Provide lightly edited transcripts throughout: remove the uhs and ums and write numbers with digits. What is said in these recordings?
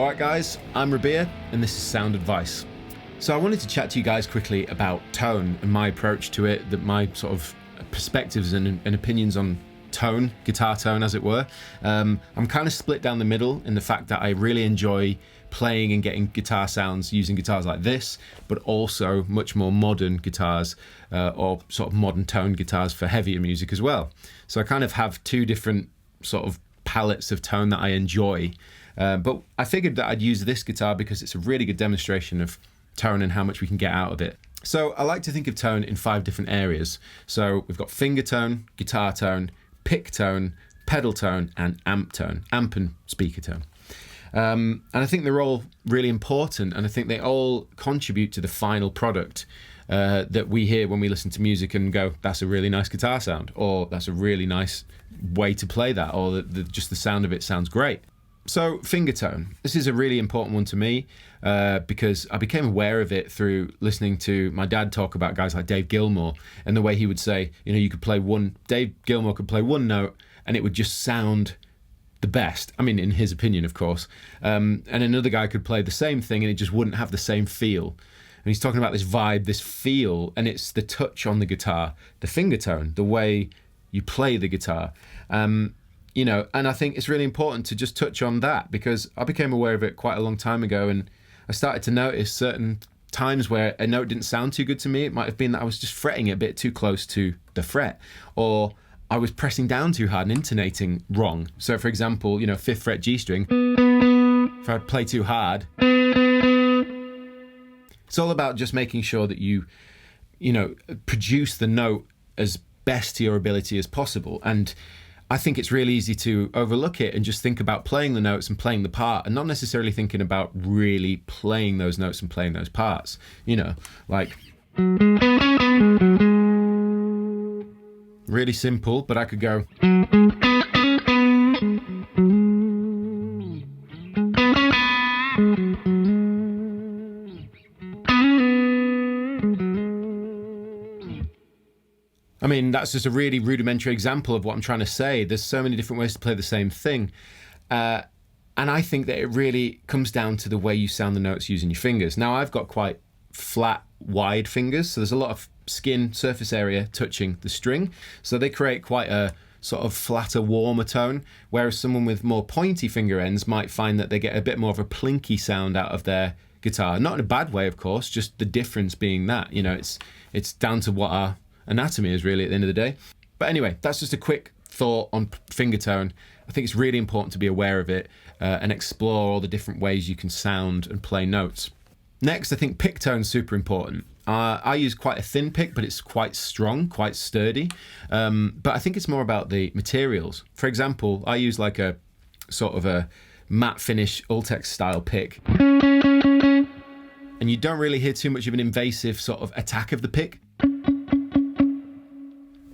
Alright guys, I'm Rabia and this is Sound Advice. So I wanted to chat to you guys quickly about tone and my approach to it, that my sort of perspectives and opinions on tone, guitar tone as it were. I'm kind of split down the middle in the fact that I really enjoy playing and getting guitar sounds using guitars like this, but also much more modern guitars or sort of modern tone guitars for heavier music as well. So I kind of have two different sort of palettes of tone that I enjoy. But I figured that I'd use this guitar because it's a really good demonstration of tone and how much we can get out of it. So I like to think of tone in 5 different areas. So we've got finger tone, guitar tone, pick tone, pedal tone, and amp tone, amp and speaker tone. And I think they're all really important, and I think they all contribute to the final product that we hear when we listen to music and go, that's a really nice guitar sound, or that's a really nice way to play that, or just the sound of it sounds great. So finger tone, this is a really important one to me because I became aware of it through listening to my dad talk about guys like Dave Gilmour, and the way he would say, you know, you could play Dave Gilmour could play one note and it would just sound the best. I mean, in his opinion, of course. And another guy could play the same thing and it just wouldn't have the same feel. And he's talking about this vibe, this feel, and it's the touch on the guitar, the finger tone, the way you play the guitar. You know, and I think it's really important to just touch on that because I became aware of it quite a long time ago, and I started to notice certain times where a note didn't sound too good to me. It might have been that I was just fretting it a bit too close to the fret, or I was pressing down too hard and intonating wrong. So for example, you know, 5th fret G string, if I play too hard, it's all about just making sure that you know, produce the note as best to your ability as possible. And I think it's really easy to overlook it and just think about playing the notes and playing the part, and not necessarily thinking about really playing those notes and playing those parts. You know, like really simple, but I could go. I mean, that's just a really rudimentary example of what I'm trying to say. There's so many different ways to play the same thing. And I think that it really comes down to the way you sound the notes using your fingers. Now, I've got quite flat, wide fingers, so there's a lot of skin surface area touching the string. So they create quite a sort of flatter, warmer tone, whereas someone with more pointy finger ends might find that they get a bit more of a plinky sound out of their guitar. Not in a bad way, of course, just the difference being that, you know, it's down to what our anatomy is really at the end of the day. But anyway, that's just a quick thought on finger tone. I think it's really important to be aware of it and explore all the different ways you can sound and play notes. Next, I think pick tone's super important. I use quite a thin pick, but it's quite strong, quite sturdy. But I think it's more about the materials. For example, I use like a sort of a matte finish Ultex style pick. And you don't really hear too much of an invasive sort of attack of the pick.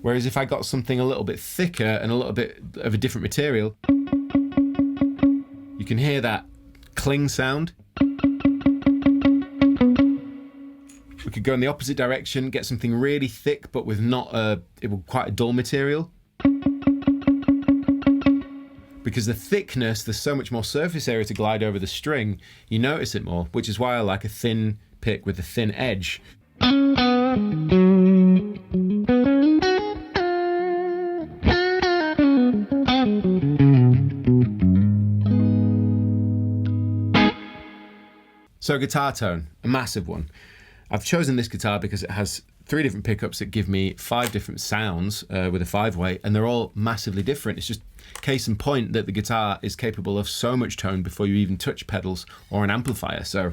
Whereas if I got something a little bit thicker and a little bit of a different material, you can hear that cling sound. We could go in the opposite direction, get something really thick, but with quite a dull material. Because the thickness, there's so much more surface area to glide over the string, you notice it more, which is why I like a thin pick with a thin edge. So guitar tone, a massive one. I've chosen this guitar because it has 3 different pickups that give me 5 different sounds with a 5-way, and they're all massively different. It's just case in point that the guitar is capable of so much tone before you even touch pedals or an amplifier. So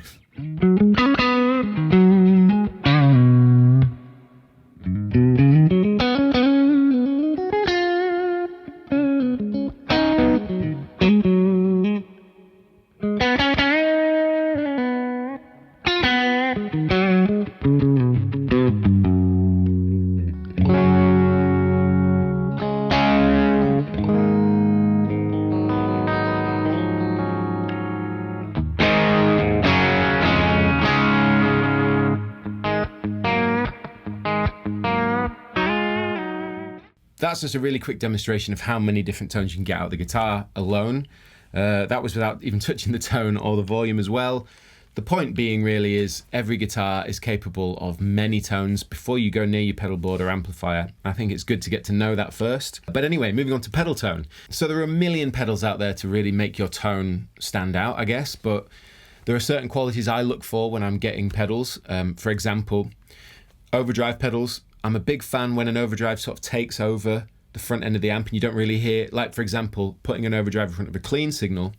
that's just a really quick demonstration of how many different tones you can get out of the guitar alone. That was without even touching the tone or the volume as well. The point being really is every guitar is capable of many tones before you go near your pedal board or amplifier. I think it's good to get to know that first. But anyway, moving on to pedal tone. So there are a million pedals out there to really make your tone stand out, I guess, but there are certain qualities I look for when I'm getting pedals. For example, overdrive pedals. I'm a big fan when an overdrive sort of takes over the front end of the amp and you don't really hear, like for example, putting an overdrive in front of a clean signal.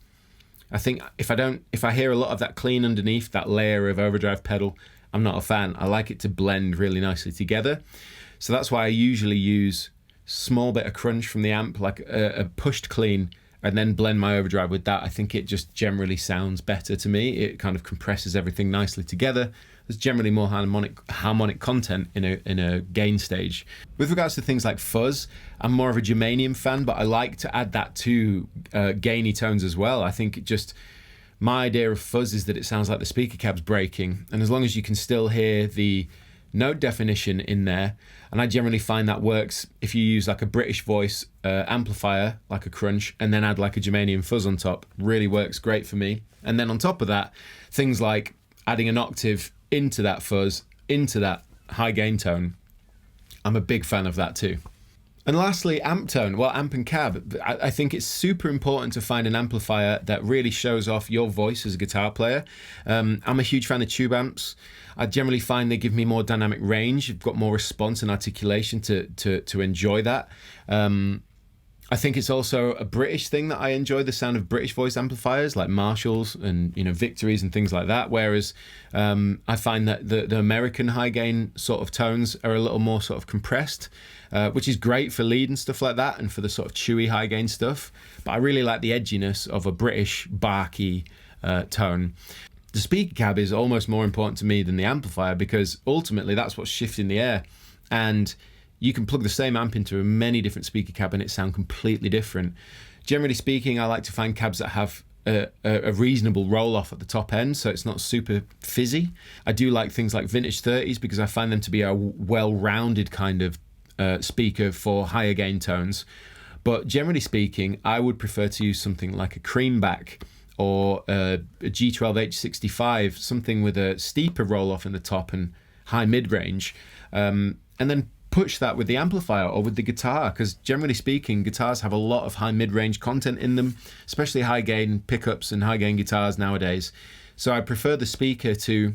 I think if I hear a lot of that clean underneath, that layer of overdrive pedal, I'm not a fan. I like it to blend really nicely together. So that's why I usually use small bit of crunch from the amp, like a pushed clean, and then blend my overdrive with that. I think it just generally sounds better to me. It kind of compresses everything nicely together. There's generally more harmonic content in a gain stage. With regards to things like fuzz, I'm more of a germanium fan, but I like to add that to gainy tones as well. I think my idea of fuzz is that it sounds like the speaker cab's breaking, and as long as you can still hear the note definition in there, and I generally find that works if you use like a British voice amplifier, like a crunch, and then add like a germanium fuzz on top, really works great for me. And then on top of that, things like adding an octave into that fuzz, into that high gain tone, I'm a big fan of that too. And lastly, amp tone. Well, amp and cab. I think it's super important to find an amplifier that really shows off your voice as a guitar player. I'm a huge fan of tube amps. I generally find they give me more dynamic range. You've got more response and articulation to enjoy that. I think it's also a British thing that I enjoy the sound of British voice amplifiers like Marshalls and Victories and things like that. Whereas I find that the American high gain sort of tones are a little more sort of compressed, which is great for lead and stuff like that, and for the sort of chewy high gain stuff. But I really like the edginess of a British barky tone. The speaker cab is almost more important to me than the amplifier, because ultimately that's what's shifting the air. And you can plug the same amp into many different speaker cab and it sound completely different. Generally speaking, I like to find cabs that have a reasonable roll off at the top end, so it's not super fizzy. I do like things like vintage 30s because I find them to be a well-rounded kind of speaker for higher gain tones. But generally speaking, I would prefer to use something like a Creamback or a G12H65, something with a steeper roll off in the top and high mid-range, and then push that with the amplifier or with the guitar, because generally speaking, guitars have a lot of high mid-range content in them, especially high gain pickups and high gain guitars nowadays. So I prefer the speaker to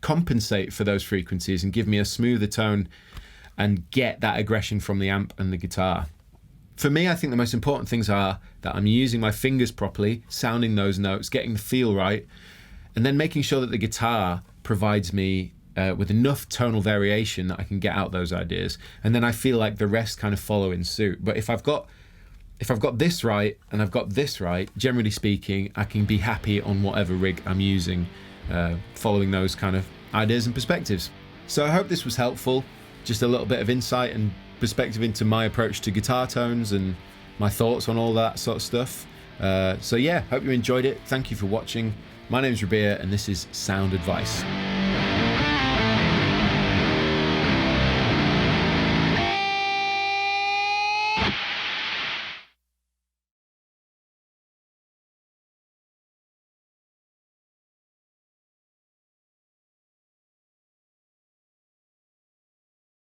compensate for those frequencies and give me a smoother tone and get that aggression from the amp and the guitar. For me, I think the most important things are that I'm using my fingers properly, sounding those notes, getting the feel right, and then making sure that the guitar provides me with enough tonal variation that I can get out those ideas, and then I feel like the rest kind of follow in suit. But if I've got this right and I've got this right, generally speaking, I can be happy on whatever rig I'm using, following those kind of ideas and perspectives. So I hope this was helpful, just a little bit of insight and perspective into my approach to guitar tones and my thoughts on all that sort of stuff. So yeah, hope you enjoyed it. Thank you for watching. My name's Rabea and this is Sound Advice.